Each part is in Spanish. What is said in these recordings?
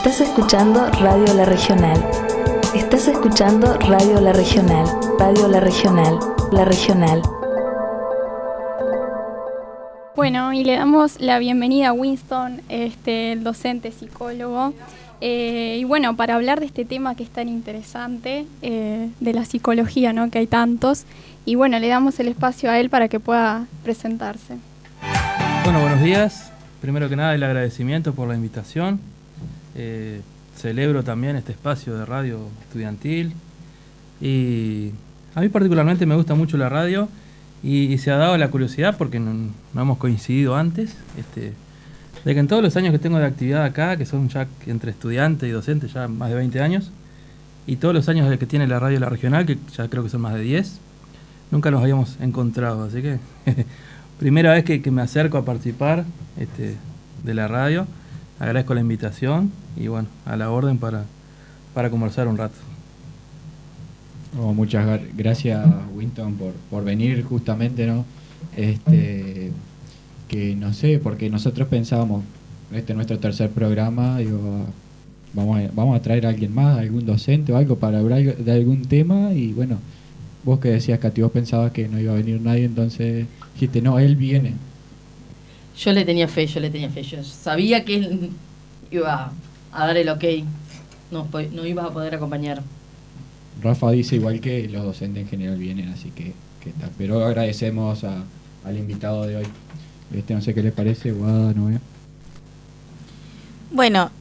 Estás escuchando Radio La Regional. Estás escuchando Radio La Regional. Radio La Regional. La Regional. Bueno, y le damos la bienvenida a Winston, el docente psicólogo. Y bueno, para hablar de este tema que es tan interesante, de la psicología, ¿no? Que hay tantos. Y bueno, le damos el espacio a él para que pueda presentarse. Bueno, buenos días. Primero que nada, el agradecimiento por la invitación. Celebro también este espacio de radio estudiantil. Y a mí particularmente me gusta mucho la radio y se ha dado la curiosidad, porque no hemos coincidido antes, de que en todos los años que tengo de actividad acá, que son ya entre estudiante y docente ya más de 20 años, y todos los años que tiene la radio La Regional, que ya creo que son más de 10, nunca nos habíamos encontrado. Así que primera vez que me acerco a participar de la radio. Agradezco la invitación y bueno, a la orden para conversar un rato. Muchas gracias, Winston, por venir justamente, ¿no? Que no sé, porque nosotros pensábamos, nuestro tercer programa, digo, vamos a traer a alguien más, algún docente o algo para hablar de algún tema, y bueno, vos que decías, Katy, vos pensabas que no iba a venir nadie, entonces dijiste, no, él viene. Yo le tenía fe, yo sabía que él iba a dar el ok, no iba a poder acompañar. Rafa dice igual que los docentes en general vienen, así que está. Pero agradecemos al invitado de hoy. No sé qué le parece, Guada, Noé. Bueno,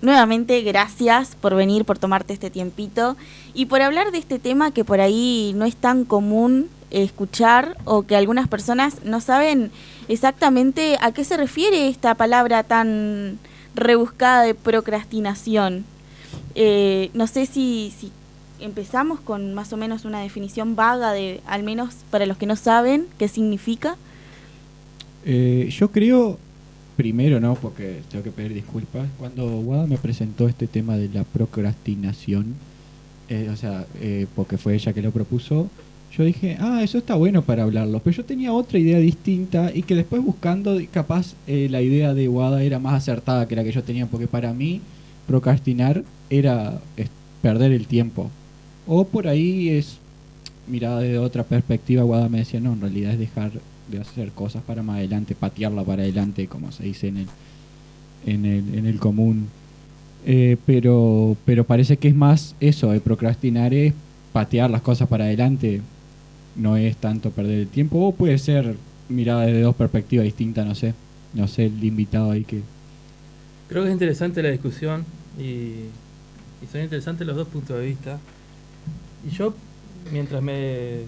nuevamente gracias por venir, por tomarte este tiempito y por hablar de este tema que por ahí no es tan común escuchar, o que algunas personas no saben exactamente a qué se refiere esta palabra tan rebuscada de procrastinación. No sé si empezamos con más o menos una definición vaga de, al menos para los que no saben, qué significa. Yo creo, primero, ¿no? Porque tengo que pedir disculpas. Cuando Guada me presentó este tema de la procrastinación, porque fue ella que lo propuso, yo dije, eso está bueno para hablarlo. Pero yo tenía otra idea distinta y que después buscando, capaz la idea de Guada era más acertada que la que yo tenía, porque para mí procrastinar era perder el tiempo. O por ahí es, mirada desde otra perspectiva, Guada me decía, no, en realidad es dejar de hacer cosas para más adelante, patearla para adelante, como se dice en el común. Pero parece que es más eso, procrastinar es patear las cosas para adelante, no es tanto perder el tiempo. O puede ser mirada desde dos perspectivas distintas, no sé el invitado ahí que... Creo que es interesante la discusión y son interesantes los dos puntos de vista. Y yo, mientras me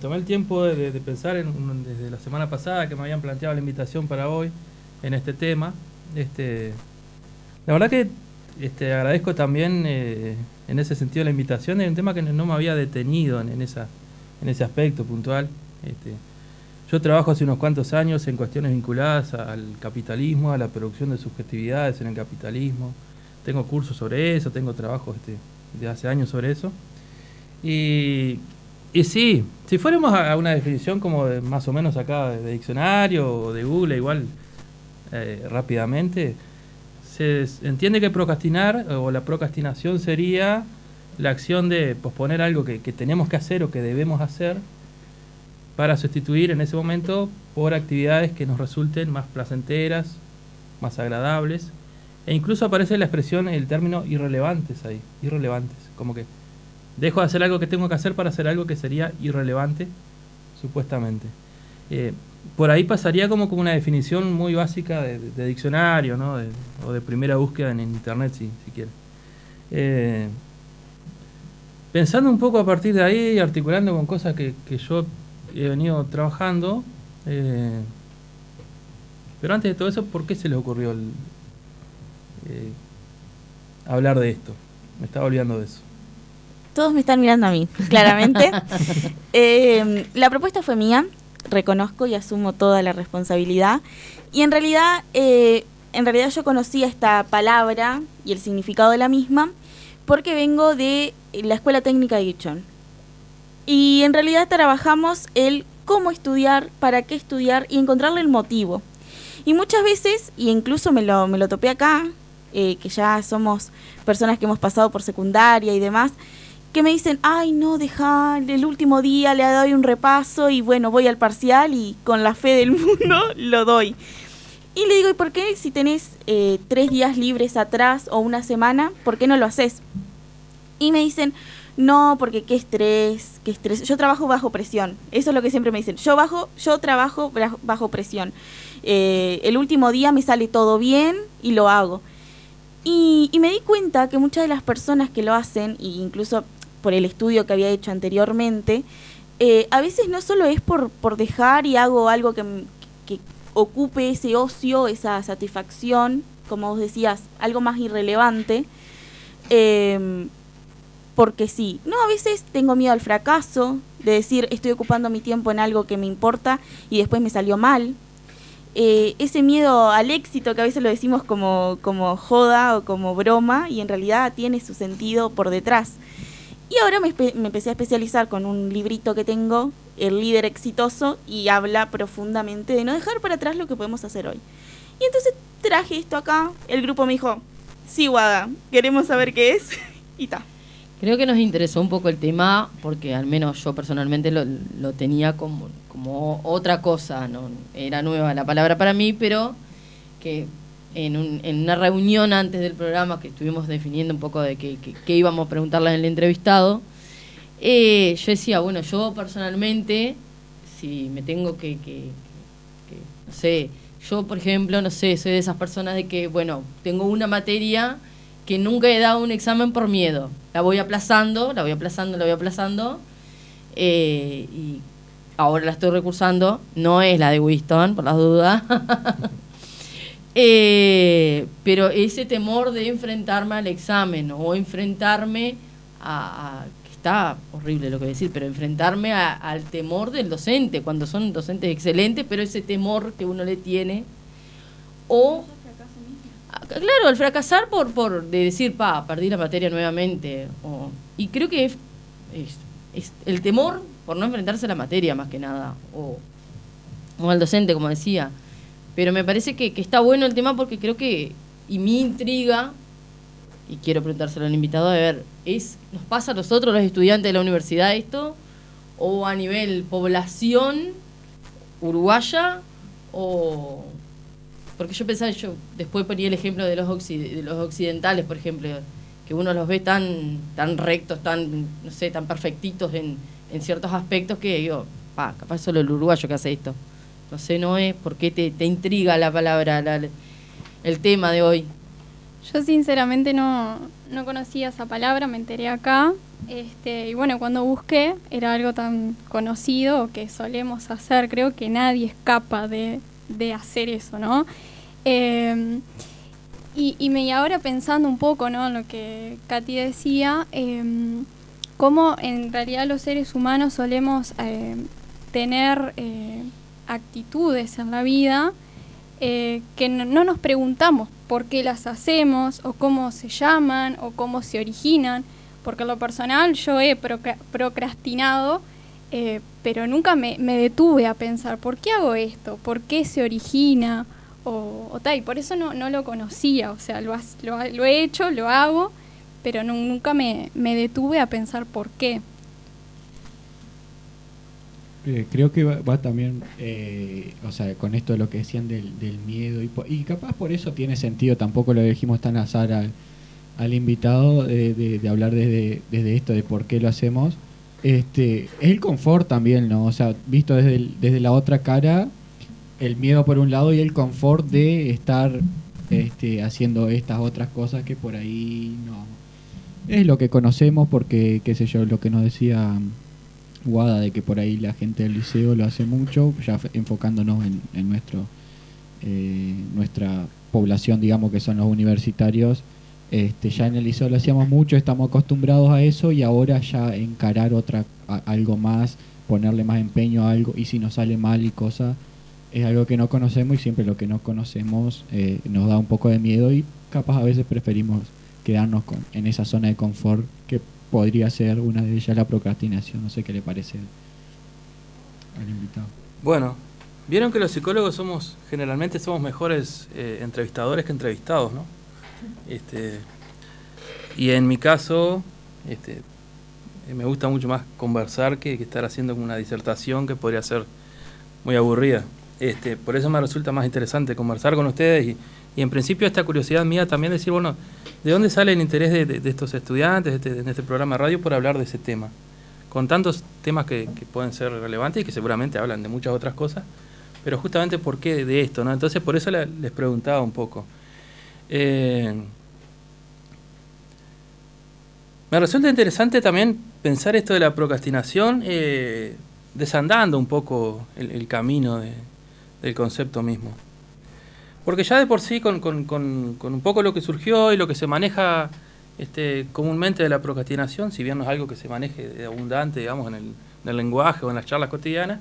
tomé el tiempo de pensar desde la semana pasada que me habían planteado la invitación para hoy en este tema, la verdad que agradezco también en ese sentido la invitación. Es un tema que no me había detenido en ese aspecto puntual. Yo trabajo hace unos cuantos años en cuestiones vinculadas al capitalismo, a la producción de subjetividades en el capitalismo. Tengo cursos sobre eso, tengo trabajos de hace años sobre eso. Y sí, si fuéramos a una definición como más o menos acá de diccionario o de Google, igual rápidamente, se entiende que procrastinar o la procrastinación sería la acción de posponer algo que tenemos que hacer o que debemos hacer para sustituir en ese momento por actividades que nos resulten más placenteras, más agradables. E incluso aparece la expresión, el término irrelevantes ahí, irrelevantes, como que dejo de hacer algo que tengo que hacer para hacer algo que sería irrelevante, supuestamente. Por ahí pasaría como una definición muy básica de diccionario, ¿no? O de primera búsqueda en internet, si quiere. Pensando un poco a partir de ahí, articulando con cosas que yo he venido trabajando, pero antes de todo eso, ¿por qué se les ocurrió hablar de esto? Me estaba olvidando de eso. Todos me están mirando a mí, claramente. La propuesta fue mía, reconozco y asumo toda la responsabilidad. Y en realidad yo conocía esta palabra y el significado de la misma porque vengo de la Escuela Técnica de Guichón. Y en realidad trabajamos el cómo estudiar, para qué estudiar y encontrarle el motivo. Y muchas veces, y incluso me lo topé acá, que ya somos personas que hemos pasado por secundaria y demás, que me dicen, ay no, dejá, el último día le doy un repaso y bueno, voy al parcial y con la fe del mundo lo doy. Y le digo, ¿y por qué si tenés 3 días libres atrás o una semana, por qué no lo haces? Y me dicen, no, porque qué estrés. Yo trabajo bajo presión. Eso es lo que siempre me dicen. Yo trabajo bajo presión. El último día me sale todo bien y lo hago. Y me di cuenta que muchas de las personas que lo hacen, e incluso por el estudio que había hecho anteriormente, a veces no solo es por dejar y hago algo que ocupe ese ocio, esa satisfacción, como vos decías, algo más irrelevante, porque sí. No, a veces tengo miedo al fracaso, de decir estoy ocupando mi tiempo en algo que me importa y después me salió mal. Ese miedo al éxito que a veces lo decimos como joda o como broma y en realidad tiene su sentido por detrás. Y ahora me empecé a especializar con un librito que tengo, El líder exitoso, y habla profundamente de no dejar para atrás lo que podemos hacer hoy. Y entonces traje esto acá, el grupo me dijo, sí, Wada, queremos saber qué es, y ta. Creo que nos interesó un poco el tema porque al menos yo personalmente lo tenía como otra cosa, no era nueva la palabra para mí, pero que en una reunión antes del programa que estuvimos definiendo un poco de qué íbamos a preguntarle al entrevistado, yo decía, bueno, yo personalmente, si me tengo que no sé, yo por ejemplo, no sé, soy de esas personas de que, bueno, tengo una materia que nunca he dado un examen por miedo. La voy aplazando, y ahora la estoy recursando. No es la de Winston, por las dudas. Pero ese temor de enfrentarme al examen o enfrentarme que está horrible lo que decir, pero enfrentarme al temor del docente, cuando son docentes excelentes, pero ese temor que uno le tiene, o claro, al fracasar por de decir, perdí la materia nuevamente, y creo que es el temor por no enfrentarse a la materia más que nada, o al docente, como decía. Pero me parece que está bueno el tema porque creo que, y mi intriga, y quiero preguntárselo al invitado, a ver, ¿nos pasa a nosotros los estudiantes de la universidad esto? ¿O a nivel población uruguaya? ¿O...? Porque yo pensaba, yo después ponía el ejemplo de los occidentales, por ejemplo, que uno los ve tan rectos, tan, no sé, tan perfectitos en ciertos aspectos que digo, capaz solo el uruguayo que hace esto. No sé, Noé, ¿por qué te intriga la palabra, el tema de hoy? Yo sinceramente no conocía esa palabra, me enteré acá. Y bueno, cuando busqué era algo tan conocido que solemos hacer, creo que nadie escapa de hacer eso, ¿no? Y ahora pensando un poco, ¿no?, en lo que Katy decía, cómo en realidad los seres humanos solemos tener actitudes en la vida que no nos preguntamos por qué las hacemos o cómo se llaman o cómo se originan, porque en lo personal yo he procrastinado, pero nunca me detuve a pensar ¿por qué hago esto? ¿Por qué se origina? O tal, y por eso no lo conocía, o sea, lo he hecho, lo hago, pero nunca me detuve a pensar por qué. Creo que va también, o sea, con esto de lo que decían del miedo, y capaz por eso tiene sentido, tampoco lo dijimos tan azar al invitado de hablar desde esto, de por qué lo hacemos. Es el confort también, ¿no? O sea, visto desde la otra cara, el miedo por un lado y el confort de estar haciendo estas otras cosas que por ahí no es lo que conocemos, porque, qué sé yo, lo que nos decía Wada, de que por ahí la gente del liceo lo hace mucho, ya enfocándonos en nuestra población, digamos, que son los universitarios. Ya en el liceo lo hacíamos mucho, estamos acostumbrados a eso, y ahora ya encarar algo más, ponerle más empeño a algo, y si nos sale mal y cosas, es algo que no conocemos, y siempre lo que no conocemos nos da un poco de miedo, y capaz a veces preferimos quedarnos en esa zona de confort, que podría ser una de ellas la procrastinación. No sé qué le parece al invitado. Bueno, vieron que los psicólogos generalmente somos mejores entrevistadores que entrevistados, ¿no? Y en mi caso, me gusta mucho más conversar que estar haciendo una disertación que podría ser muy aburrida. Por eso me resulta más interesante conversar con ustedes y en principio esta curiosidad mía también decir, bueno, ¿de dónde sale el interés de estos estudiantes en este programa de radio por hablar de ese tema? Con tantos temas que pueden ser relevantes y que seguramente hablan de muchas otras cosas, pero justamente por qué de esto, ¿no? Entonces por eso les preguntaba un poco. Me resulta interesante también pensar esto de la procrastinación, desandando un poco el camino del concepto mismo. Porque ya de por sí, con un poco lo que surgió y lo que se maneja comúnmente de la procrastinación, si bien no es algo que se maneje de abundante, digamos, en el lenguaje o en las charlas cotidianas,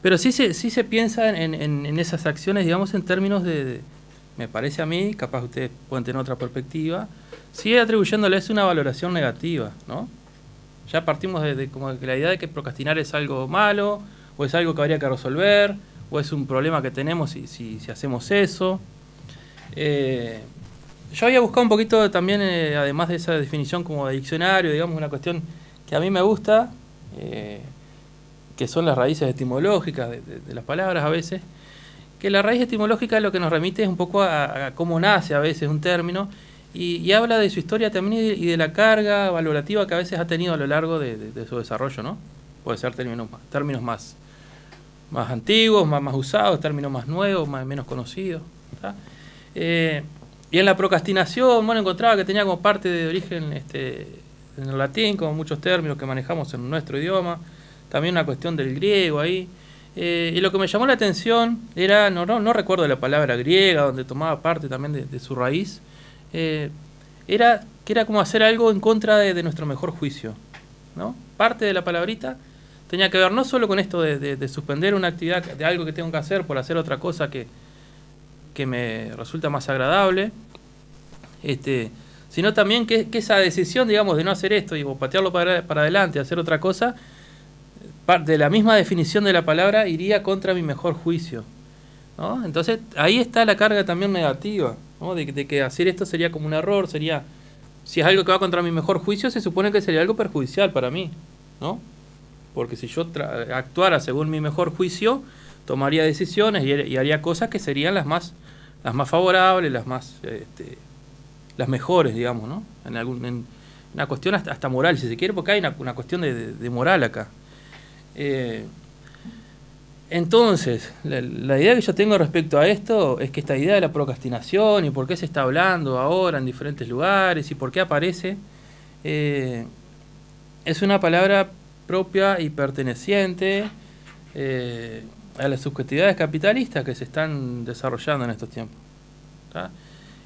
pero sí se piensa en esas acciones, digamos, en términos me parece a mí, capaz ustedes pueden tener otra perspectiva, sigue atribuyéndoles una valoración negativa, ¿no? Ya partimos de como que la idea de que procrastinar es algo malo, o es algo que habría que resolver, o es un problema que tenemos si hacemos eso. Yo había buscado un poquito también, además de esa definición como de diccionario, digamos, una cuestión que a mí me gusta, que son las raíces etimológicas de las palabras a veces, que la raíz etimológica lo que nos remite es un poco a cómo nace a veces un término, y habla de su historia también y de la carga valorativa que a veces ha tenido a lo largo de su desarrollo, ¿no? Puede ser términos más antiguos, más usados, términos más nuevos, menos conocidos, ¿tá? Y en la procrastinación, bueno, encontraba que tenía como parte de origen en el latín, como muchos términos que manejamos en nuestro idioma, también una cuestión del griego ahí. Y lo que me llamó la atención era, no recuerdo la palabra griega, donde tomaba parte también de su raíz, era que era como hacer algo en contra de nuestro mejor juicio, ¿no? Parte de la palabrita tenía que ver no solo con esto de suspender una actividad, de algo que tengo que hacer por hacer otra cosa que me resulta más agradable, sino también que esa decisión, digamos, de no hacer esto y patearlo para adelante, hacer otra cosa, parte de la misma definición de la palabra iría contra mi mejor juicio, ¿no? Entonces ahí está la carga también negativa, ¿no? De que hacer esto sería como un error, sería, si es algo que va contra mi mejor juicio, se supone que sería algo perjudicial para mí, ¿no? Porque si yo actuara según mi mejor juicio, tomaría decisiones y haría cosas que serían las más favorables, las mejores, digamos, ¿no? En una cuestión hasta moral, si se quiere, porque hay una cuestión de moral acá. Entonces, la idea que yo tengo respecto a esto es que esta idea de la procrastinación y por qué se está hablando ahora en diferentes lugares y por qué aparece, es una palabra propia y perteneciente a las subjetividades capitalistas que se están desarrollando en estos tiempos, ¿tá?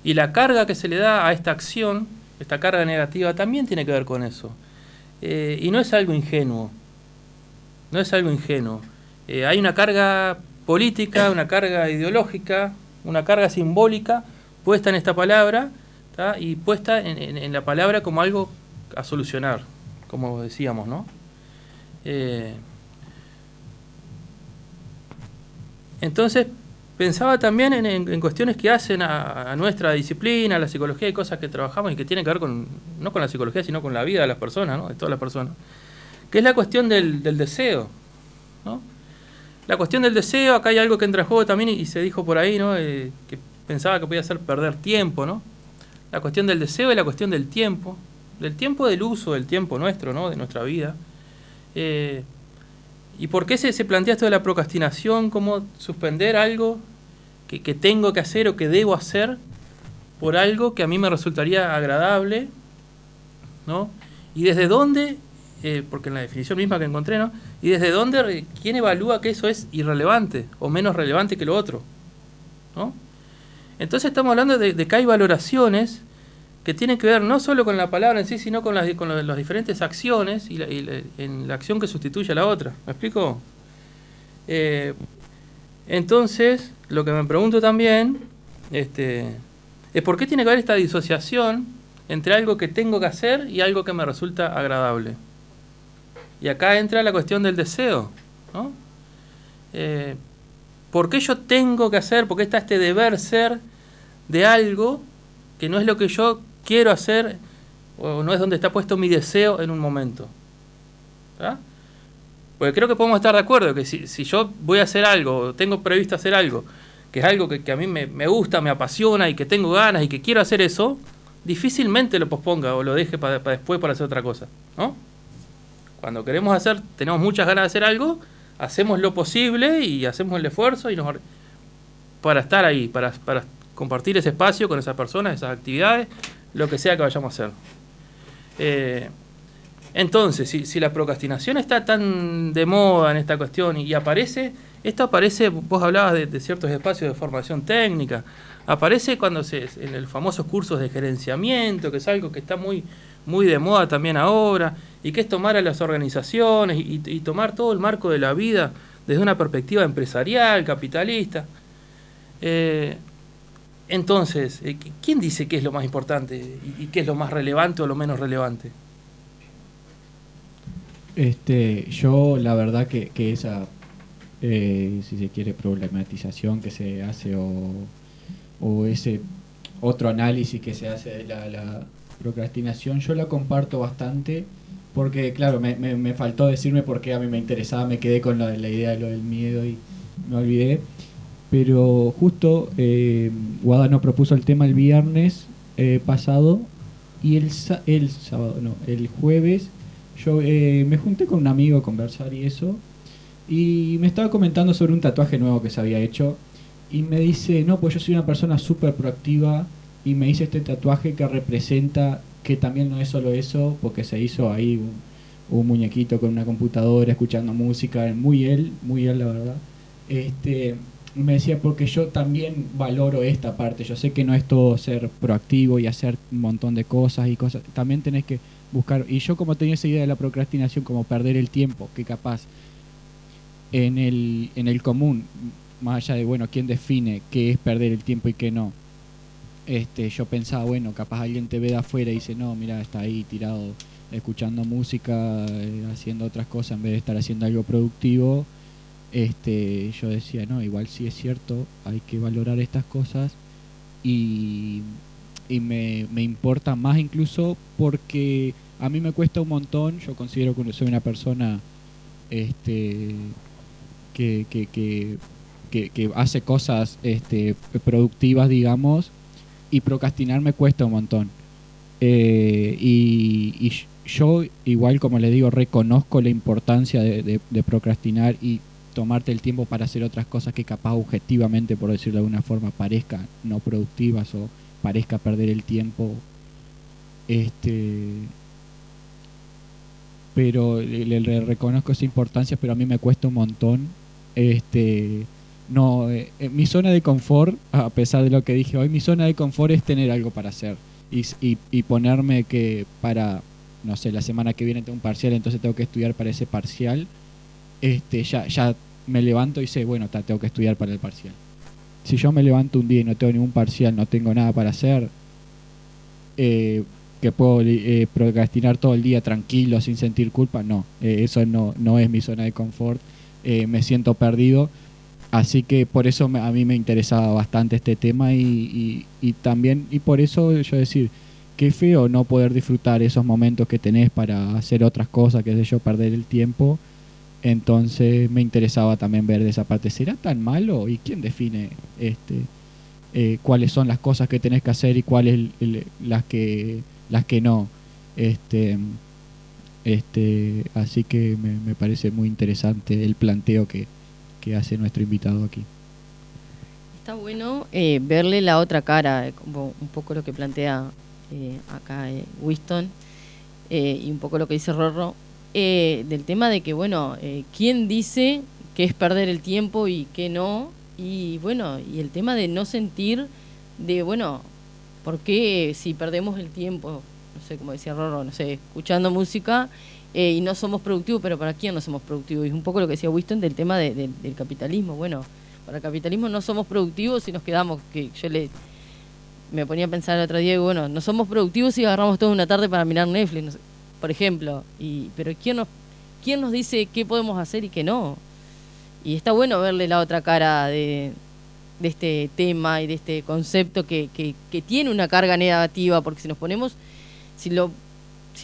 Y la carga que se le da a esta acción, esta carga negativa, también tiene que ver con eso. Y no es algo ingenuo. No es algo ingenuo. Hay una carga política, una carga ideológica, una carga simbólica puesta en esta palabra, ¿tá? Y puesta en la palabra como algo a solucionar, como decíamos, ¿no? Entonces pensaba también en cuestiones que hacen a nuestra disciplina, a la psicología y cosas que trabajamos y que tienen que ver no con la psicología, sino con la vida de las personas, ¿no? De todas las personas, que es la cuestión del deseo, ¿no? La cuestión del deseo, acá hay algo que entra en juego también y se dijo por ahí, ¿no? Que pensaba que podía hacer perder tiempo, ¿no? La cuestión del deseo y la cuestión del tiempo del uso del tiempo nuestro, ¿no? De nuestra vida. ¿Y por qué se plantea esto de la procrastinación? Como suspender algo que tengo que hacer o que debo hacer por algo que a mí me resultaría agradable, ¿no? Y desde dónde, porque en la definición misma que encontré, ¿no? Y desde dónde, quién evalúa que eso es irrelevante o menos relevante que lo otro, ¿no? Entonces estamos hablando de que hay valoraciones que tienen que ver no solo con la palabra en sí, sino con las diferentes acciones y en la acción que sustituye a la otra. ¿Me explico? Entonces, lo que me pregunto también es por qué tiene que haber esta disociación entre algo que tengo que hacer y algo que me resulta agradable. Y acá entra la cuestión del deseo, ¿no? ¿Por qué yo tengo que hacer? ¿Por qué está este deber ser de algo que no es lo que yo quiero hacer o no es donde está puesto mi deseo en un momento. ¿Verdad? Porque creo que podemos estar de acuerdo que si yo voy a hacer algo, tengo previsto hacer algo, que es algo que a mí me gusta, me apasiona y que tengo ganas y que quiero hacer eso, difícilmente lo posponga o lo deje para después para hacer otra cosa, ¿no? Cuando queremos hacer, tenemos muchas ganas de hacer algo, hacemos lo posible y hacemos el esfuerzo y para estar ahí, para compartir ese espacio con esas personas, esas actividades, lo que sea que vayamos a hacer. Entonces, si la procrastinación está tan de moda en esta cuestión y aparece, esto aparece, vos hablabas de ciertos espacios de formación técnica, aparece cuando en los famosos cursos de gerenciamiento, que es algo que está muy, muy de moda también ahora, y que es tomar a las organizaciones y tomar todo el marco de la vida desde una perspectiva empresarial, capitalista. Entonces, ¿quién dice qué es lo más importante y qué es lo más relevante o lo menos relevante? Yo la verdad que esa, si se quiere, problematización que se hace o ese otro análisis que se hace de la procrastinación, yo la comparto bastante porque, claro, me faltó decirme por qué a mí me interesaba, me quedé con la idea de lo del miedo y me olvidé. Pero justo Guada nos propuso el tema el viernes pasado y el jueves yo me junté con un amigo a conversar y eso, y me estaba comentando sobre un tatuaje nuevo que se había hecho y me dice, no, pues yo soy una persona súper proactiva y me hice este tatuaje que representa que también no es solo eso, porque se hizo ahí un muñequito con una computadora escuchando música, muy él la verdad. Me decía, porque yo también valoro esta parte, yo sé que no es todo ser proactivo y hacer un montón de cosas, también tenés que buscar, y yo como tenía esa idea de la procrastinación como perder el tiempo, que capaz en el común, más allá de, bueno, quién define qué es perder el tiempo y qué no, yo pensaba, bueno, capaz alguien te ve de afuera y dice, no, mira, está ahí tirado escuchando música, haciendo otras cosas en vez de estar haciendo algo productivo. Yo decía, no, igual sí es cierto, hay que valorar estas cosas y me importa más incluso porque a mí me cuesta un montón. Yo considero que soy una persona que hace cosas productivas, digamos, y procrastinar me cuesta un montón. Y yo, igual como le digo, reconozco la importancia de procrastinar y tomarte el tiempo para hacer otras cosas que capaz objetivamente, por decirlo de alguna forma, parezcan no productivas o parezca perder el tiempo. Pero le reconozco esa importancia, pero a mí me cuesta un montón. Mi zona de confort, a pesar de lo que dije hoy, mi zona de confort es tener algo para hacer y ponerme que para, no sé, la semana que viene tengo un parcial, entonces tengo que estudiar para ese parcial. Ya me levanto y sé, bueno, tengo que estudiar para el parcial. Si yo me levanto un día y no tengo ningún parcial, no tengo nada para hacer, que puedo procrastinar todo el día tranquilo, sin sentir culpa, no. Eso no es mi zona de confort. Me siento perdido. Así que por eso a mí me interesaba bastante este tema y también, y por eso yo decir, qué feo no poder disfrutar esos momentos que tenés para hacer otras cosas, qué sé yo, perder el tiempo. Entonces me interesaba también ver de esa parte, ¿será tan malo? ¿Y quién define cuáles son las cosas que tenés que hacer y cuáles las que no? Así que me parece muy interesante el planteo que hace nuestro invitado aquí. Está bueno verle la otra cara, como un poco lo que plantea acá Winston y un poco lo que dice Rorro. Del tema de que, bueno, ¿quién dice que es perder el tiempo y qué no? Y bueno, y el tema de no sentir de, bueno, ¿por qué si perdemos el tiempo, no sé, como decía Rorro, no sé, escuchando música y no somos productivos, pero ¿para quién no somos productivos? Y un poco lo que decía Winston del tema del capitalismo. Bueno, para el capitalismo no somos productivos si nos quedamos, que yo me ponía a pensar el otro día, y bueno, no somos productivos si agarramos toda una tarde para mirar Netflix, no sé, por ejemplo, pero ¿quién nos dice qué podemos hacer y qué no? Y está bueno verle la otra cara de tema y de este concepto que tiene una carga negativa, porque si nos ponemos, si lo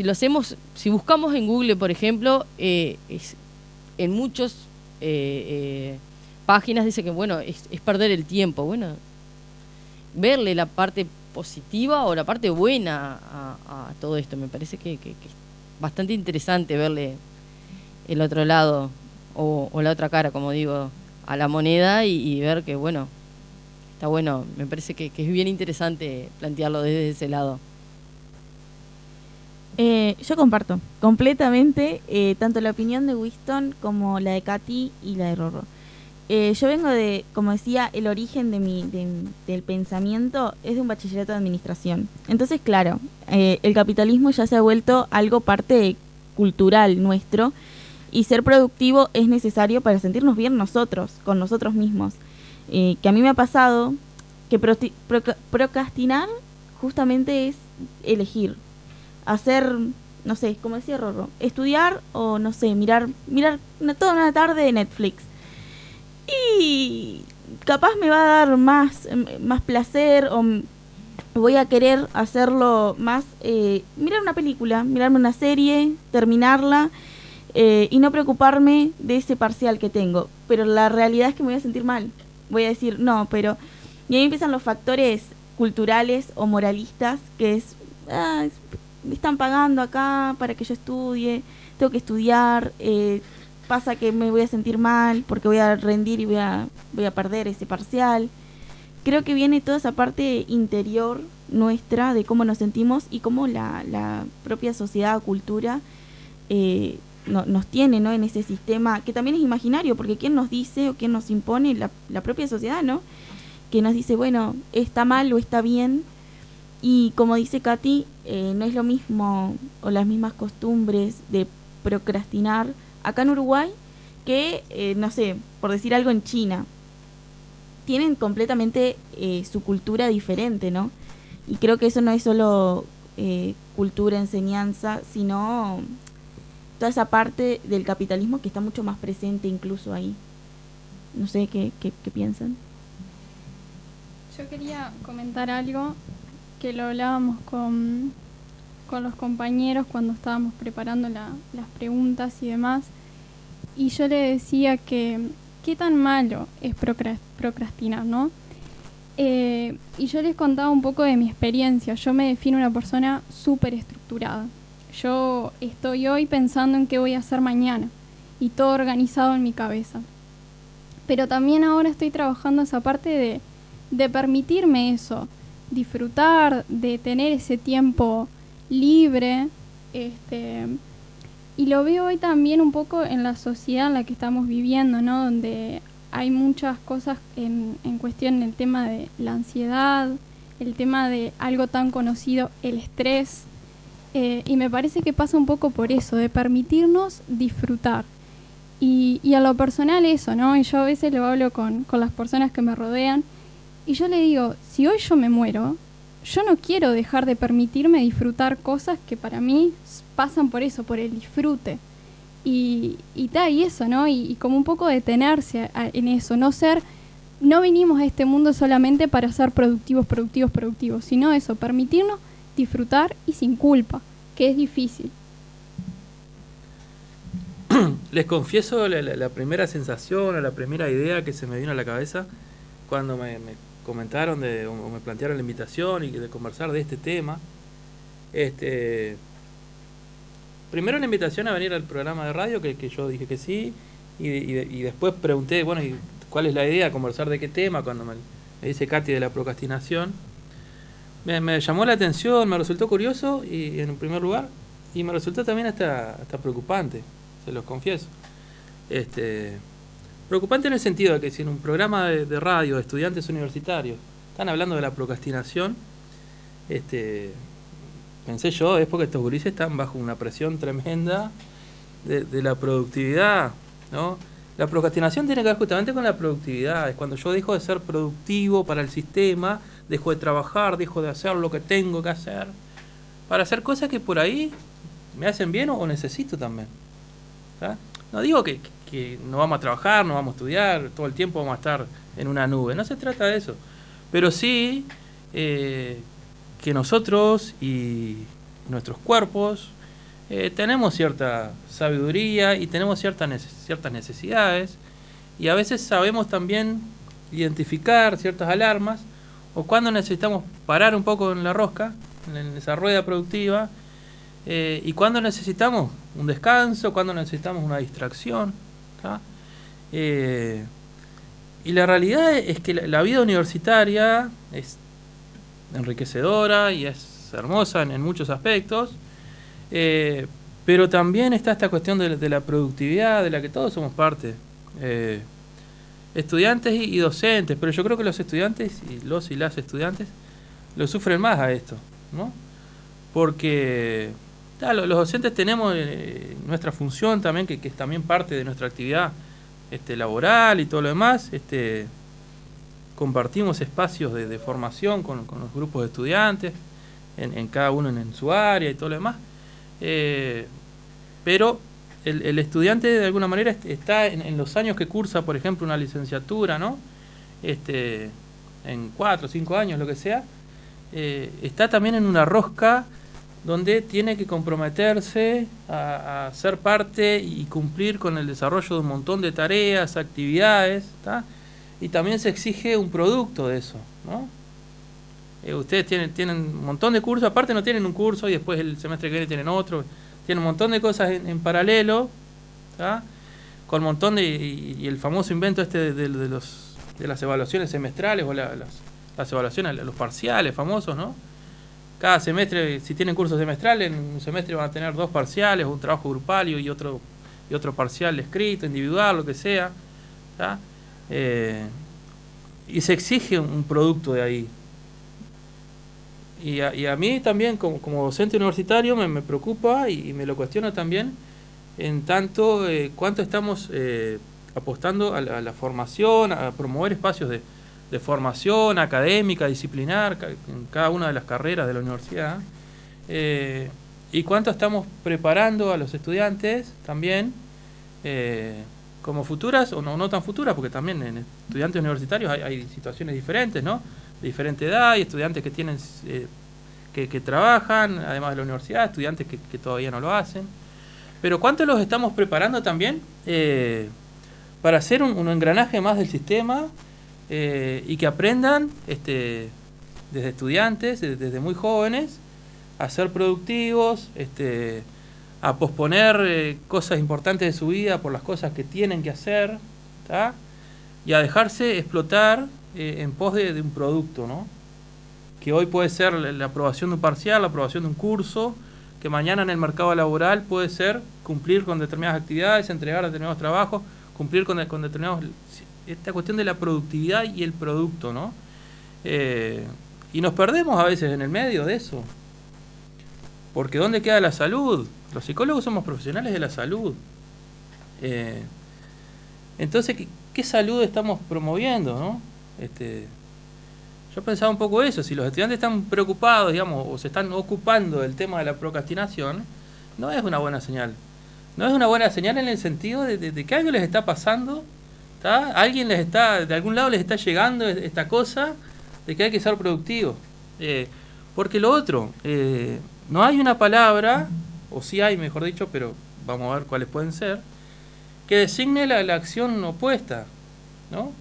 hacemos, si buscamos en Google, por ejemplo, en muchas páginas dice que, bueno, es perder el tiempo. Bueno, verle la parte positiva o la parte buena a todo esto, me parece que es bastante interesante verle el otro lado o la otra cara, como digo, a la moneda y ver que, bueno, está bueno. Me parece que es bien interesante plantearlo desde ese lado. Yo comparto completamente tanto la opinión de Winston como la de Katy y la de Rorro. Yo vengo de, como decía, el origen del pensamiento es de un bachillerato de administración. Entonces, claro, el capitalismo ya se ha vuelto algo parte cultural nuestro, y ser productivo es necesario para sentirnos bien nosotros, con nosotros mismos. Que a mí me ha pasado que procrastinar justamente es elegir. Hacer, no sé, como decía Rorro, estudiar o, no sé, mirar toda una tarde de Netflix. Y capaz me va a dar más placer, o voy a querer hacerlo más, mirar una película, mirarme una serie, terminarla, y no preocuparme de ese parcial que tengo. Pero la realidad es que me voy a sentir mal. Voy a decir, no, pero... Y ahí empiezan los factores culturales o moralistas, que es... me están pagando acá para que yo estudie, tengo que estudiar, pasa que me voy a sentir mal porque voy a rendir y voy a perder ese parcial. Creo que viene toda esa parte interior nuestra de cómo nos sentimos y cómo la propia sociedad o cultura nos tiene, ¿no?, en ese sistema que también es imaginario, porque quién nos dice o quién nos impone, la propia sociedad, ¿no?, que nos dice, bueno, está mal o está bien. Y como dice Katy, no es lo mismo o las mismas costumbres de procrastinar acá en Uruguay que, no sé, por decir algo, en China. Tienen completamente su cultura diferente, ¿no? Y creo que eso no es solo cultura, enseñanza, sino toda esa parte del capitalismo que está mucho más presente incluso ahí. No sé qué piensan. Yo quería comentar algo que lo hablábamos con los compañeros cuando estábamos preparando las preguntas y demás, y yo le decía que qué tan malo es procrastinar, ¿no? Y yo les contaba un poco de mi experiencia. Yo me defino una persona súper estructurada. Yo estoy hoy pensando en qué voy a hacer mañana y todo organizado en mi cabeza. Pero también ahora estoy trabajando esa parte de permitirme eso, disfrutar, de tener ese tiempo libre, y lo veo hoy también un poco en la sociedad en la que estamos viviendo, ¿no?, donde hay muchas cosas en cuestión, el tema de la ansiedad, el tema de algo tan conocido, el estrés, y me parece que pasa un poco por eso, de permitirnos disfrutar. Y a lo personal eso, ¿no? Y yo a veces lo hablo con las personas que me rodean, y yo le digo, si hoy yo me muero, yo no quiero dejar de permitirme disfrutar cosas que para mí pasan por eso, por el disfrute. Y eso, ¿no? Y como un poco detenerse en eso, no vinimos a este mundo solamente para ser productivos, sino eso, permitirnos disfrutar y sin culpa, que es difícil. Les confieso la primera sensación o la primera idea que se me vino a la cabeza cuando me comentaron o me plantearon la invitación y de conversar de este tema. Primero la invitación a venir al programa de radio, que yo dije que sí, y después pregunté, bueno, ¿y cuál es la idea? ¿Conversar de qué tema? Cuando me dice Katy de la procrastinación, me llamó la atención, me resultó curioso, y en primer lugar, y me resultó también hasta preocupante, se los confieso. Preocupante en el sentido de que si en un programa de radio de estudiantes universitarios están hablando de la procrastinación, pensé yo, es porque estos gurises están bajo una presión tremenda de la productividad, ¿no? La procrastinación tiene que ver justamente con la productividad. Es cuando yo dejo de ser productivo para el sistema, dejo de trabajar, dejo de hacer lo que tengo que hacer, para hacer cosas que por ahí me hacen bien o necesito también, ¿sabes? No digo que no vamos a trabajar, no vamos a estudiar, todo el tiempo vamos a estar en una nube, no se trata de eso, pero sí que nosotros y nuestros cuerpos tenemos cierta sabiduría y tenemos ciertas necesidades, y a veces sabemos también identificar ciertas alarmas o cuando necesitamos parar un poco en la rosca, en esa rueda productiva, y cuando necesitamos un descanso, cuando necesitamos una distracción, ¿tá? Y la realidad es que la vida universitaria es enriquecedora y es hermosa en muchos aspectos, pero también está esta cuestión de la productividad de la que todos somos parte, estudiantes y docentes, pero yo creo que los estudiantes y las estudiantes lo sufren más a esto, ¿no? Porque los docentes tenemos nuestra función también, que es también parte de nuestra actividad laboral y todo lo demás. Compartimos espacios de formación con los grupos de estudiantes, en cada uno en su área y todo lo demás. Pero el estudiante de alguna manera está en los años que cursa, por ejemplo, una licenciatura, ¿no? En 4 o 5 años, lo que sea, está también en una rosca donde tiene que comprometerse a ser parte y cumplir con el desarrollo de un montón de tareas, actividades, ¿tá? Y también se exige un producto de eso, ¿no? Ustedes tienen un montón de cursos, aparte no tienen un curso y después el semestre que viene tienen otro, tienen un montón de cosas en paralelo, ¿tá? Con un montón y el famoso invento de las evaluaciones semestrales o las evaluaciones, los parciales famosos, ¿no? Cada semestre, si tienen cursos semestrales, en un semestre van a tener 2 parciales, un trabajo grupal y otro parcial escrito, individual, lo que sea, ¿tá? Y se exige un producto de ahí. Y a mí también, como docente universitario, me preocupa y me lo cuestiono también, en tanto cuánto estamos apostando a la formación, a promover espacios de formación académica, disciplinar, en cada una de las carreras de la universidad, y cuánto estamos preparando a los estudiantes también como futuras o no tan futuras, porque también en estudiantes universitarios hay situaciones diferentes, ¿no? De diferente edad, y estudiantes que tienen que trabajan además de la universidad, estudiantes que todavía no lo hacen, pero cuánto los estamos preparando también para hacer un engranaje más del sistema, y que aprendan desde estudiantes, desde muy jóvenes, a ser productivos, a posponer cosas importantes de su vida por las cosas que tienen que hacer, ¿tá? Y a dejarse explotar en pos de un producto, ¿no? Que hoy puede ser la aprobación de un parcial, la aprobación de un curso, que mañana en el mercado laboral puede ser cumplir con determinadas actividades, entregar determinados trabajos, cumplir con determinados... Esta cuestión de la productividad y el producto, ¿no? Y nos perdemos a veces en el medio de eso. Porque ¿dónde queda la salud? Los psicólogos somos profesionales de la salud. Entonces, ¿qué salud estamos promoviendo, no? Yo pensaba un poco eso. Si los estudiantes están preocupados, digamos, o se están ocupando del tema de la procrastinación, no es una buena señal. No es una buena señal en el sentido de que algo les está pasando, ¿tá? Alguien de algún lado les está llegando esta cosa de que hay que ser productivo. Porque lo otro, no hay una palabra, o sí hay, mejor dicho, pero vamos a ver cuáles pueden ser, que designe la acción opuesta, ¿no?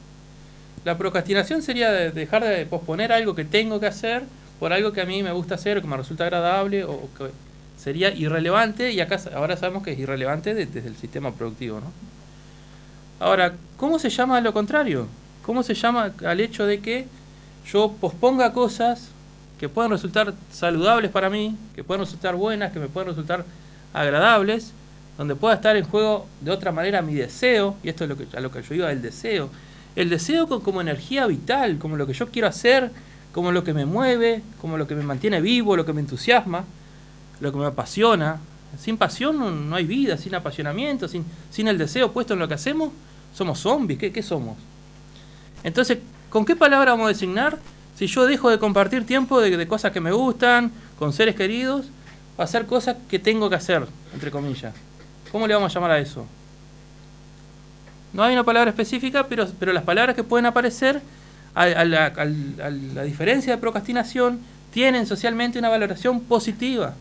La procrastinación sería dejar de posponer algo que tengo que hacer por algo que a mí me gusta hacer o que me resulta agradable o que sería irrelevante, y acá ahora sabemos que es irrelevante desde el sistema productivo, ¿no? Ahora, ¿cómo se llama lo contrario? ¿Cómo se llama al hecho de que yo posponga cosas que pueden resultar saludables para mí, que pueden resultar buenas, que me pueden resultar agradables, donde pueda estar en juego de otra manera mi deseo? Y esto es a lo que yo iba, el deseo. El deseo como energía vital, como lo que yo quiero hacer, como lo que me mueve, como lo que me mantiene vivo, lo que me entusiasma, lo que me apasiona. Sin pasión no hay vida, sin apasionamiento, sin el deseo puesto en lo que hacemos, somos zombies. ¿Qué somos? Entonces, ¿con qué palabra vamos a designar si yo dejo de compartir tiempo de cosas que me gustan, con seres queridos, para hacer cosas que tengo que hacer, entre comillas? ¿Cómo le vamos a llamar a eso? No hay una palabra específica, pero las palabras que pueden aparecer, a la diferencia de procrastinación, tienen socialmente una valoración positiva.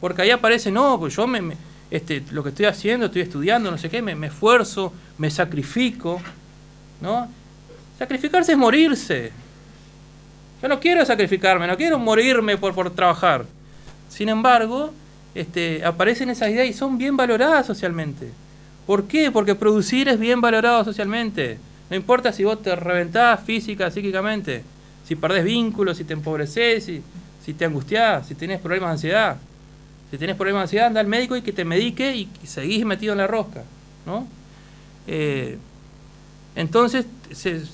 Porque ahí aparece, no, pues yo lo que estoy haciendo, estoy estudiando, no sé qué, me esfuerzo, me sacrifico, ¿no? Sacrificarse es morirse. Yo no quiero sacrificarme, no quiero morirme por trabajar. Sin embargo, aparecen esas ideas y son bien valoradas socialmente. ¿Por qué? Porque producir es bien valorado socialmente. No importa si vos te reventás física, psíquicamente, si perdés vínculos, si te empobrecés, si te angustiás, si tenés problemas de ansiedad. Si tenés problemas de ansiedad, anda al médico y que te medique y seguís metido en la rosca, ¿no? Entonces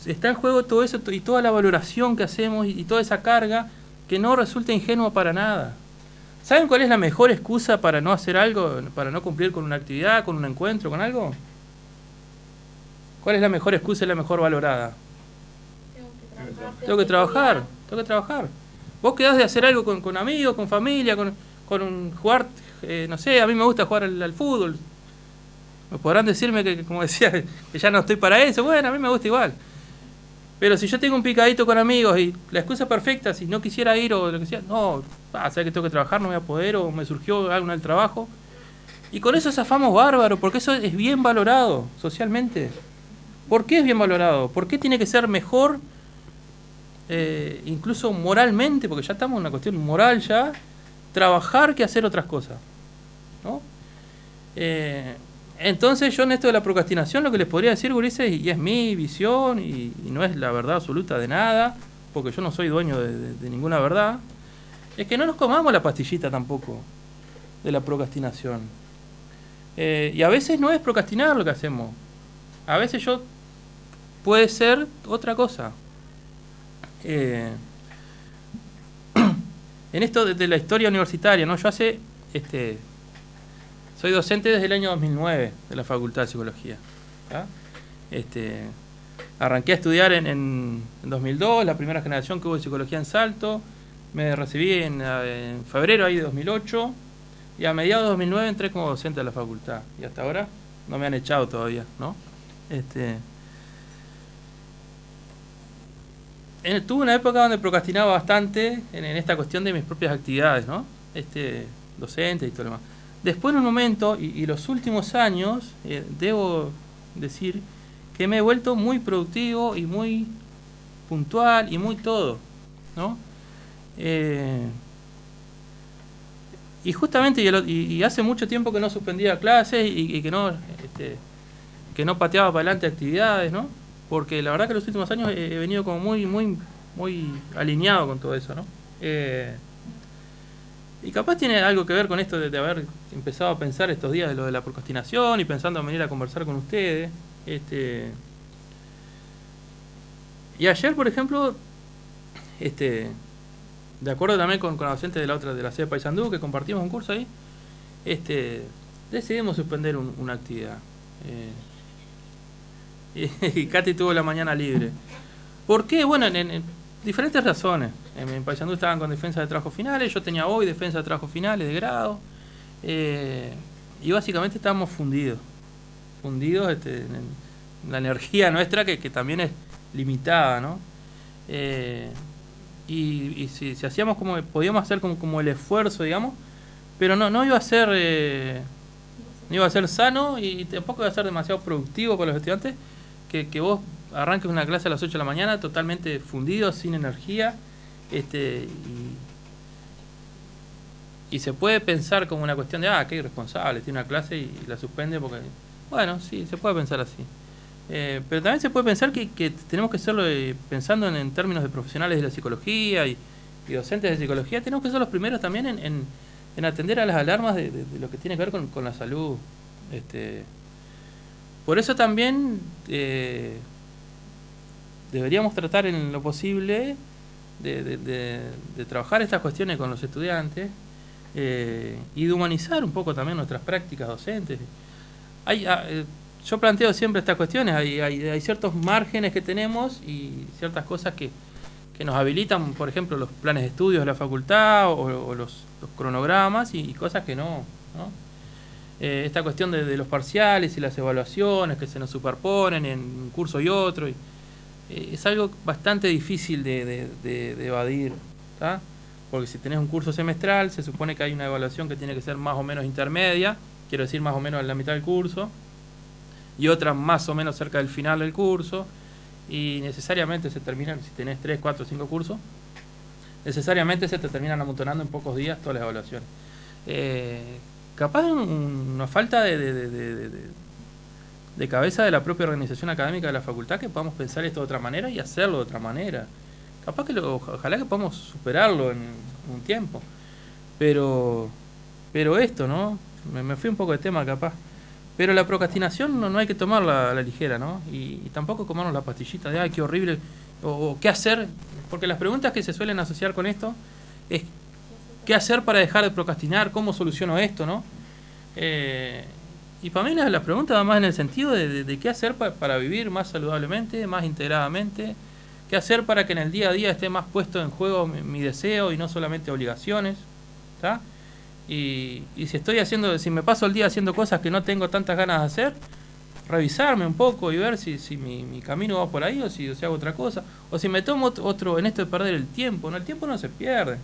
está en juego todo eso y toda la valoración que hacemos y toda esa carga que no resulta ingenua para nada. ¿Saben cuál es la mejor excusa para no hacer algo, para no cumplir con una actividad, con un encuentro, con algo? ¿Cuál es la mejor excusa y la mejor valorada? Tengo que trabajar. Vos quedás de hacer algo con amigos, con familia, con jugar, no sé, a mí me gusta jugar al fútbol. Me podrán decirme que, como decía, que ya no estoy para eso. Bueno, a mí me gusta igual. Pero si yo tengo un picadito con amigos y la excusa perfecta, si no quisiera ir o lo que sea, no, sabes que tengo que trabajar, no voy a poder, o me surgió algo en el trabajo. Y con eso zafamos bárbaro, porque eso es bien valorado socialmente. ¿Por qué es bien valorado? ¿Por qué tiene que ser mejor, incluso moralmente, porque ya estamos en una cuestión moral ya, trabajar que hacer otras cosas, ¿no? Entonces yo en esto de la procrastinación lo que les podría decir, gurises, y es mi visión y no es la verdad absoluta de nada, porque yo no soy dueño de ninguna verdad, es que no nos comamos la pastillita tampoco de la procrastinación. Y a veces no es procrastinar lo que hacemos, a veces puede ser otra cosa. En esto de la historia universitaria, ¿no? Yo soy docente desde el año 2009 de la Facultad de Psicología, ¿tá? Arranqué a estudiar en 2002, la primera generación que hubo de psicología en Salto. Me recibí en febrero ahí de 2008 y a mediados de 2009 entré como docente de la facultad. Y hasta ahora no me han echado todavía, ¿no? Tuve una época donde procrastinaba bastante en esta cuestión de mis propias actividades, ¿no? Docente y todo lo demás. Después en un momento, y los últimos años, debo decir que me he vuelto muy productivo y muy puntual y muy todo, ¿no? Y justamente, y hace mucho tiempo que no suspendía clases y que no pateaba para adelante actividades, ¿no? Porque la verdad que los últimos años he venido como muy alineado con todo eso, ¿no? Y capaz tiene algo que ver con esto de haber empezado a pensar estos días de lo de la procrastinación y pensando en venir a conversar con ustedes. Y ayer, por ejemplo, de acuerdo también con la docente de la sede de Paysandú, que compartimos un curso ahí, decidimos suspender una actividad. Y Katy tuvo la mañana libre. ¿Por qué? Bueno, en diferentes razones. En Paysandú estaban con defensa de trabajos finales, yo tenía hoy defensa de trabajos finales de grado, y básicamente estábamos fundidos en la energía nuestra que también es limitada, ¿no? Y si hacíamos podíamos hacer como el esfuerzo, digamos, pero no iba a ser no iba a ser sano y tampoco iba a ser demasiado productivo para los estudiantes que vos arranques una clase a las 8 de la mañana totalmente fundido, sin energía, y se puede pensar como una cuestión de qué irresponsable, tiene una clase y la suspende porque, bueno, sí, se puede pensar así. Pero también se puede pensar que tenemos que hacerlo pensando en términos de profesionales de la psicología y docentes de psicología, tenemos que ser los primeros también en atender a las alarmas de lo que tiene que ver con la salud. Por eso también deberíamos tratar en lo posible de trabajar estas cuestiones con los estudiantes y de humanizar un poco también nuestras prácticas docentes. Yo planteo siempre estas cuestiones, hay ciertos márgenes que tenemos y ciertas cosas que nos habilitan, por ejemplo, los planes de estudios de la facultad o los cronogramas y cosas que no, ¿no? esta cuestión de los parciales y las evaluaciones que se nos superponen en un curso y otro. Es algo bastante difícil de evadir, ¿tá? Porque si tenés un curso semestral, se supone que hay una evaluación que tiene que ser más o menos intermedia, quiero decir más o menos en la mitad del curso, y otra más o menos cerca del final del curso, y necesariamente se terminan, si tenés 3, 4, 5 cursos, necesariamente se te terminan amontonando en pocos días todas las evaluaciones. Capaz una falta de cabeza de la propia organización académica de la facultad, que podamos pensar esto de otra manera y hacerlo de otra manera. Capaz que ojalá que podamos superarlo en un tiempo. Pero esto, ¿no? Me fui un poco de tema capaz. Pero la procrastinación no hay que tomarla a la ligera, ¿no? Y tampoco comernos la pastillita de, ay, qué horrible, o qué hacer. Porque las preguntas que se suelen asociar con esto es, ¿qué hacer para dejar de procrastinar? ¿Cómo soluciono esto, no? Y para mí la pregunta va más en el sentido de qué hacer para vivir más saludablemente, más integradamente, qué hacer para que en el día a día esté más puesto en juego mi deseo y no solamente obligaciones, ¿está? Y si me paso el día haciendo cosas que no tengo tantas ganas de hacer, revisarme un poco y ver si mi camino va por ahí o si hago otra cosa, o si me tomo otro en esto de perder el tiempo. No, el tiempo no se pierde,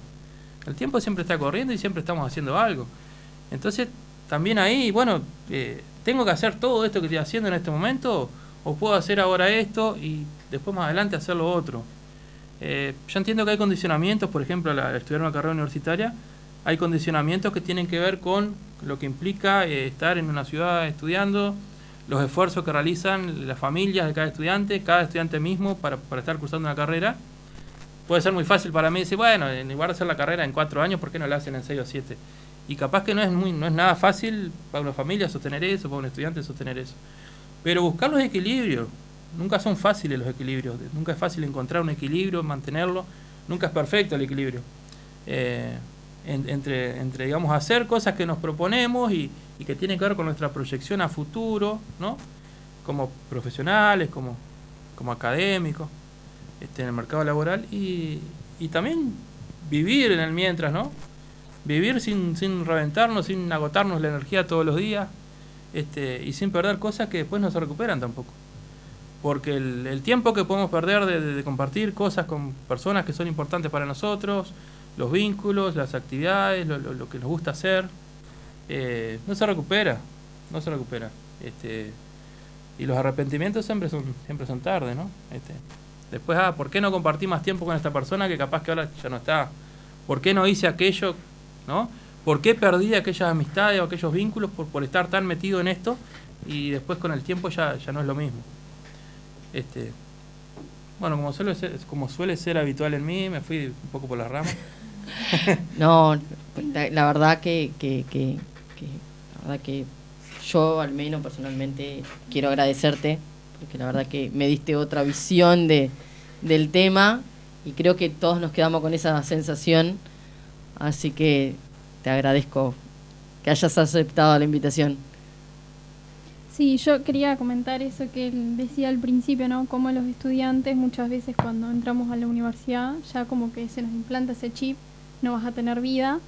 el tiempo siempre está corriendo y siempre estamos haciendo algo. Entonces también ahí, bueno, tengo que hacer todo esto que estoy haciendo en este momento, o puedo hacer ahora esto y después más adelante hacer lo otro. Yo entiendo que hay condicionamientos, por ejemplo, al estudiar una carrera universitaria, hay condicionamientos que tienen que ver con lo que implica estar en una ciudad estudiando, los esfuerzos que realizan las familias de cada estudiante mismo para estar cursando una carrera. Puede ser muy fácil para mí decir, bueno, en lugar de hacer la carrera en 4 años, ¿por qué no la hacen en 6 o 7? Y capaz que no es nada fácil para una familia sostener eso, para un estudiante sostener eso. Pero buscar los equilibrios, nunca son fáciles los equilibrios, nunca es fácil encontrar un equilibrio, mantenerlo, nunca es perfecto el equilibrio. Entre digamos, hacer cosas que nos proponemos y que tienen que ver con nuestra proyección a futuro, ¿no? Como profesionales, como académicos, en el mercado laboral, y también vivir en el mientras, ¿no? Vivir sin reventarnos, sin agotarnos la energía todos los días, y sin perder cosas que después no se recuperan tampoco. Porque el tiempo que podemos perder de compartir cosas con personas que son importantes para nosotros, los vínculos, las actividades, lo que nos gusta hacer, no se recupera. Y los arrepentimientos siempre son tarde, ¿no? Después, ¿por qué no compartí más tiempo con esta persona que capaz que ahora ya no está? ¿Por qué no hice aquello, no? ¿Por qué perdí aquellas amistades o aquellos vínculos por estar tan metido en esto y después con el tiempo ya no es lo mismo? Bueno, como suele ser habitual en mí, me fui un poco por las ramas. No, la verdad que yo al menos personalmente quiero agradecerte, porque la verdad que me diste otra visión del tema y creo que todos nos quedamos con esa sensación, así que te agradezco que hayas aceptado la invitación. Sí, yo quería comentar eso que él decía al principio, ¿no? Como los estudiantes muchas veces cuando entramos a la universidad ya como que se nos implanta ese chip, no vas a tener vida,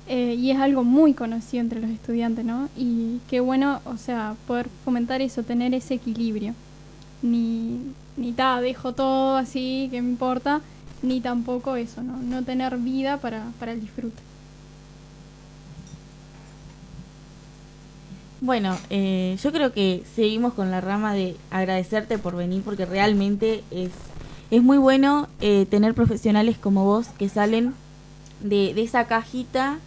y es algo muy conocido entre los estudiantes, ¿no? Y qué bueno, o sea, poder fomentar eso, tener ese equilibrio. Ni dejo todo así, que me importa, ni tampoco eso, no tener vida para el disfrute. Bueno, yo creo que seguimos con la rama de agradecerte por venir, porque realmente es muy bueno tener profesionales como vos que salen de esa cajita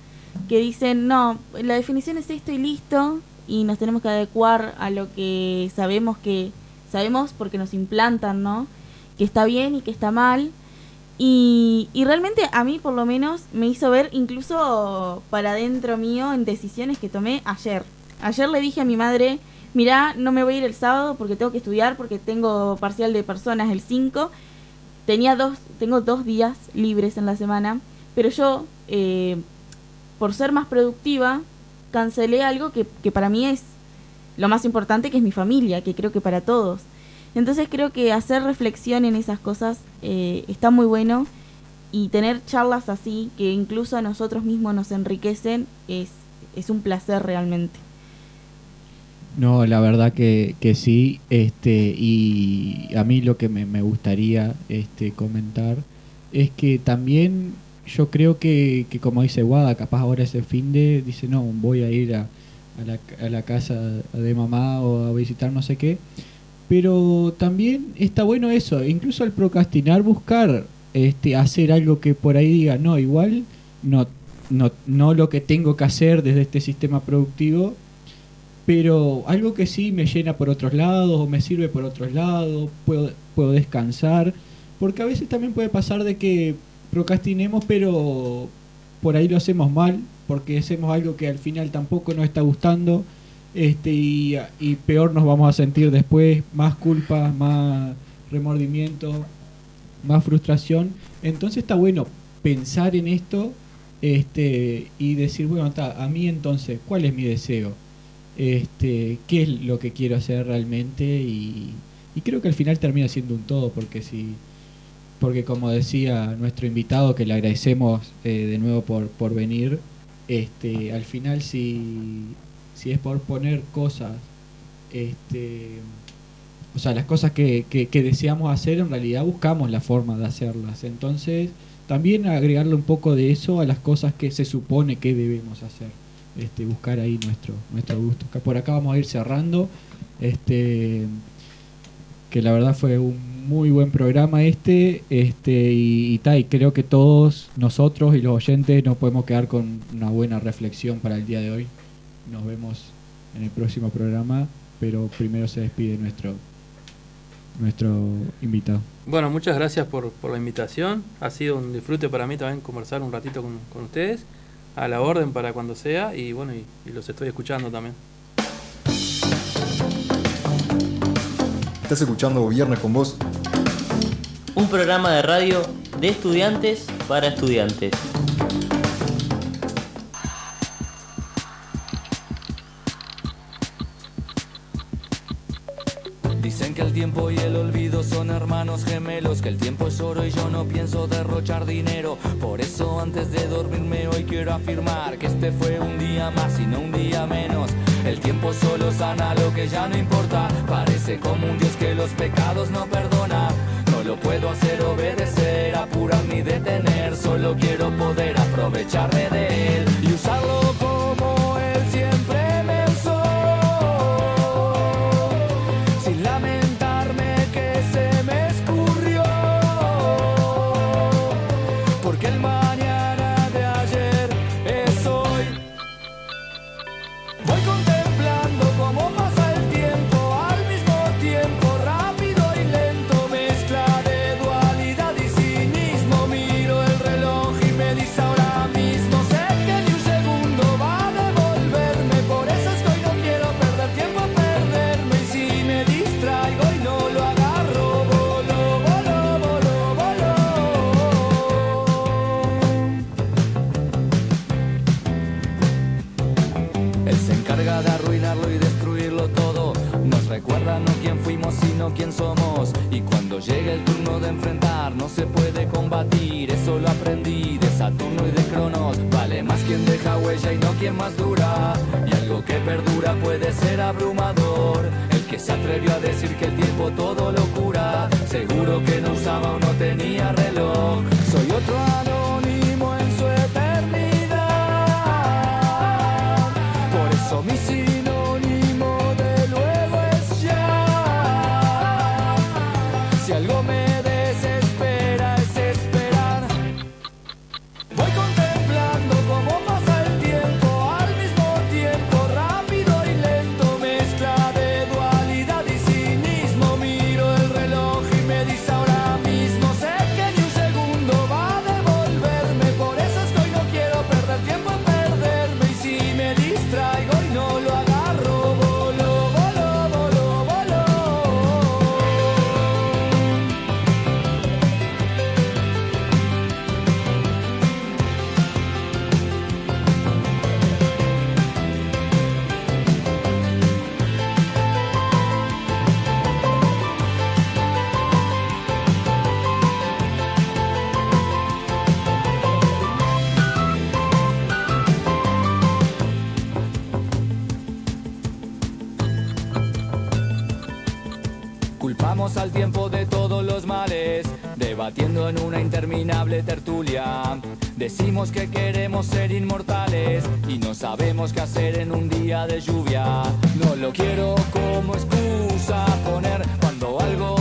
que dicen, no, la definición es esto y listo, y nos tenemos que adecuar a lo que sabemos porque nos implantan, ¿no? Que está bien y que está mal. Y realmente a mí por lo menos me hizo ver incluso para adentro mío en decisiones que tomé ayer. Ayer le dije a mi madre, mirá, no me voy a ir el sábado porque tengo que estudiar, porque tengo parcial de personas el 5. Tengo 2 días libres en la semana, pero yo, por ser más productiva, cancelé algo que para mí es lo más importante, que es mi familia, que creo que para todos. Entonces creo que hacer reflexión en esas cosas está muy bueno, y tener charlas así, que incluso a nosotros mismos nos enriquecen, es un placer realmente. No, la verdad que sí, y a mí lo que me gustaría comentar es que también yo creo que como dice Guada, capaz ahora ese finde dice, no, voy a ir a la casa de mamá o a visitar no sé qué, pero también está bueno eso, incluso al procrastinar buscar hacer algo que por ahí diga, no, igual no lo que tengo que hacer desde este sistema productivo, pero algo que sí me llena por otros lados o me sirve por otros lados, puedo descansar, porque a veces también puede pasar de que procrastinemos, pero por ahí lo hacemos mal, porque hacemos algo que al final tampoco nos está gustando, y peor nos vamos a sentir después, más culpa, más remordimiento, más frustración. Entonces está bueno pensar en esto, y decir, bueno, a mí entonces, ¿cuál es mi deseo? ¿Qué es lo que quiero hacer realmente? Y creo que al final termina siendo un todo, porque como decía nuestro invitado, que le agradecemos de nuevo por venir, al final si es por poner cosas, o sea, las cosas que deseamos hacer, en realidad buscamos la forma de hacerlas. Entonces también agregarle un poco de eso a las cosas que se supone que debemos hacer. Buscar ahí nuestro gusto. Por acá vamos a ir cerrando, que la verdad fue un muy buen programa y creo que todos nosotros y los oyentes nos podemos quedar con una buena reflexión para el día de hoy. Nos vemos en el próximo programa, pero primero se despide nuestro invitado. Bueno, muchas gracias por la invitación. Ha sido un disfrute para mí también conversar un ratito con ustedes. A la orden para cuando sea, y bueno, y los estoy escuchando también. Estás escuchando Viernes con Vos, un programa de radio de estudiantes para estudiantes. Dicen que el tiempo y el olvido son hermanos gemelos, que el tiempo es oro y yo no pienso derrochar dinero. Por eso antes de dormirme hoy quiero afirmar que este fue un día más y no un día menos. El tiempo solo sana lo que ya no importa. Parece como un Dios que los pecados no perdona. No lo puedo hacer obedecer, apurar ni detener. Solo quiero poder aprovecharme de él y usarlo como él siempre me usó. Sin lamentarme que se me escurrió, porque el mañana de ayer es hoy. Voy contemplando cómo pasa el tiempo, al mismo tiempo rápido y lento, mezcla de dualidad y cinismo. Miro el reloj y me dice ahora mismo, sé que ni un segundo va a devolverme. Por eso es que hoy no quiero perder tiempo, perderme. Y si me distraigo y no lo agarro, volo, volo, volo, volo. Él se encarga de arruinarlo y destruirlo todo. Nos recuerda no quién fuimos sino quién somos. Y cuando llega el turno de enfrentar no se puede combatir. Eso lo aprendí de Saturno y de Cronos. Vale más quien deja huella y no quien más dura. Y algo que perdura puede ser abrumador. El que se atrevió a decir que el tiempo todo lo cura, seguro que no usaba o no tenía reloj. Soy otro anónimo en su eternidad. Por eso mi sinónimo de luego es ya. Si algo me desespera es esperar. Voy contemplando cómo pasa el tiempo, al mismo tiempo rápido y lento, mezcla de dualidad y cinismo. Miro el reloj y me dice ahora mismo, sé que ni un segundo va a devolverme. culpamos al tiempo de todos los males, debatiendo en una interminable tertulia. Decimos que queremos ser inmortales y no sabemos qué hacer en un día de lluvia. No lo quiero como excusa poner cuando algo